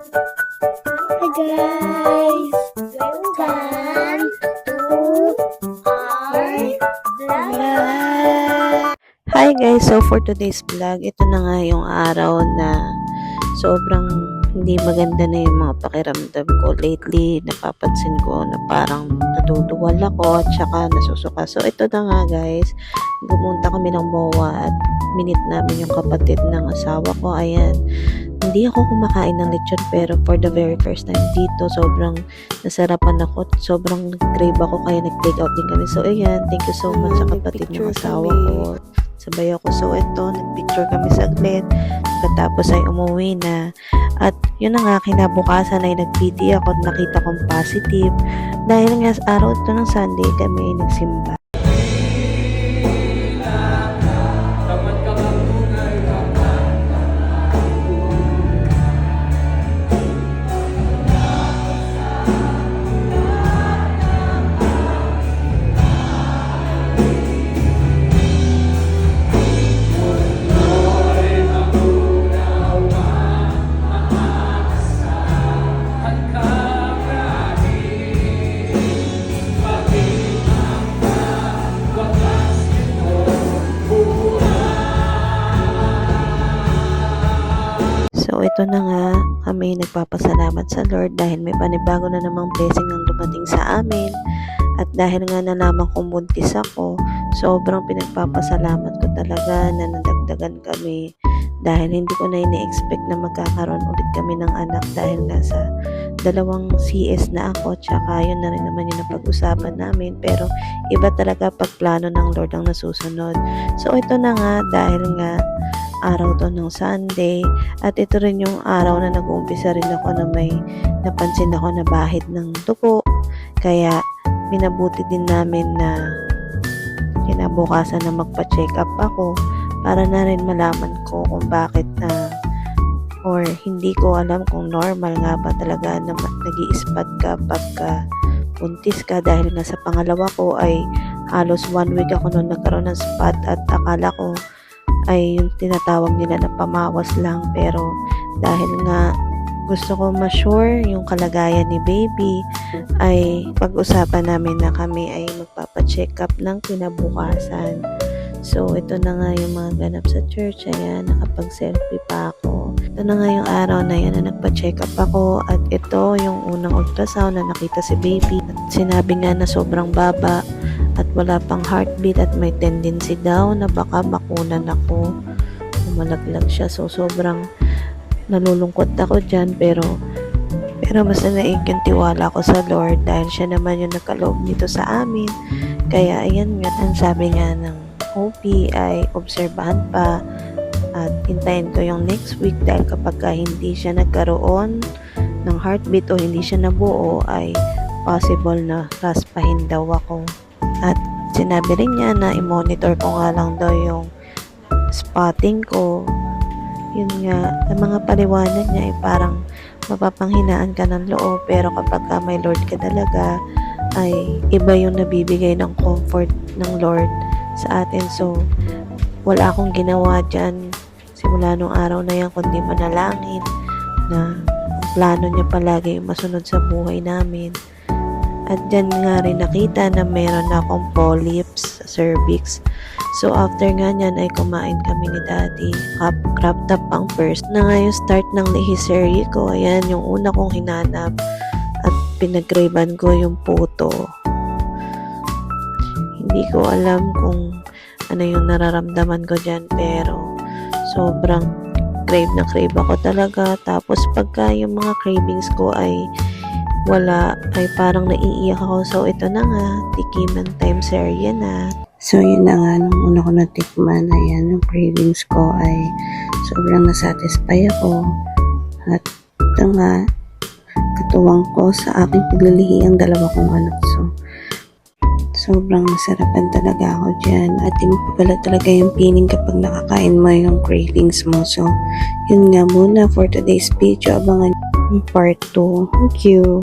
Hi guys! Welcome to our vlog! Hi guys! So for today's vlog, ito na nga yung araw na sobrang hindi maganda na yung mga pakiramdam ko. Lately, napapansin ko na parang natutuwal ako at saka nasusuka. So ito na nga guys, gumunta kami ng MOA at minute namin yung kapatid ng asawa ko. Ayan, hindi ako kumakain ng lechon pero for the very first time dito, sobrang nasarapan ako. Sobrang crave ako kaya nag-take out din kami. So ayan, thank you so much sa kapatid ng asawa ko. Sabay ako. So ito, nagpicture kami saglit. Pagkatapos ay umuwi na. At yun na nga, kinabukasan ay nag-PT ako at nakita kong positive. Dahil nga sa araw ito ng Sunday, kami ay nagsimba. So, ito na nga, kami nagpapasalamat sa Lord dahil may panibago na namang blessing ang dumating sa amin. At dahil nga nalaman kong buntis ako, sobrang pinagpapasalamat ko talaga na nadagdagan kami. Dahil hindi ko na ini-expect na magkakaroon ulit kami ng anak dahil nga sa dalawang CS na ako, tsaka yun na rin naman yung napag-usapan namin. Pero iba talaga pag plano ng Lord ang nasusunod. So, ito na nga, dahil nga araw to ng Sunday at ito rin yung araw na nag-uumpisa rin ako na may napansin ako na bahid ng dugo, kaya minabuti din namin na kinabukasan na magpa-check up ako para na rin malaman ko kung bakit or hindi ko alam kung normal nga ba talaga na nag-i-spot ka pagka buntis ka, dahil nga sa pangalawa ko ay halos 1 week ako nung nagkaroon ng spot at akala ko ay yung tinatawag nila na pamawas lang, pero dahil nga gusto ko ma-sure yung kalagayan ni baby ay pag-usapan namin na kami ay magpapa-check up ng kinabukasan. So ito na nga yung mga ganap sa church. Ayan, nakapag-selfie pa ako. Ito na nga yung araw na yan na nagpa-check up ako at ito yung unang ultrasound na nakita si baby. At sinabi nga na sobrang baba at wala pang heartbeat at may tendency daw na baka makunan ako, malaglag siya. So sobrang nalulungkot ako dyan, pero basta naig yung tiwala ko sa Lord dahil siya naman yung nakaloob nito sa amin. Kaya ayan nga, ang sabi nga ng OP ay obserbahan pa at hintayin ko yung next week, dahil kapag hindi siya nagkaroon ng heartbeat o hindi siya nabuo ay possible na raspahin daw ako. At sinabi rin niya na i-monitor ko nga lang daw yung spotting ko. Yun nga, ang mga paliwanag niya ay parang mapapanghinaan ka ng loob, pero kapag may Lord ka talaga ay iba yung nabibigay ng comfort ng Lord sa atin. So wala akong ginawa dyan simula nung araw na yan kundi manalangin na plano niya palagi yung masunod sa buhay namin. At dyan nga rin nakita na meron na akong polyps sa cervix. So after nga nyan ay kumain kami ni Daddy. Crop top ang first na nga yung start ng lehiserye ko. Ayan yung una kong hinanap at pinag-graban ko yung photo. Hindi ko alam kung ano yung nararamdaman ko dyan, pero sobrang crave na crave ako talaga. Tapos pagka yung mga cravings ko ay wala, ay parang naiiyak ako. So ito na nga, tikiman time serye na. So yun na nga, nung una ko natikman, ayan, yung cravings ko ay sobrang nasatisfy ako. At ito nga, katuwang ko sa aking paglilihi ang dalawa kong anak. So sobrang nasarapan talaga ako dyan. At yun pala talaga yung feeling kapag nakakain mo yung cravings mo. So yun nga muna for today's video. Abangan yung part 2. Thank you.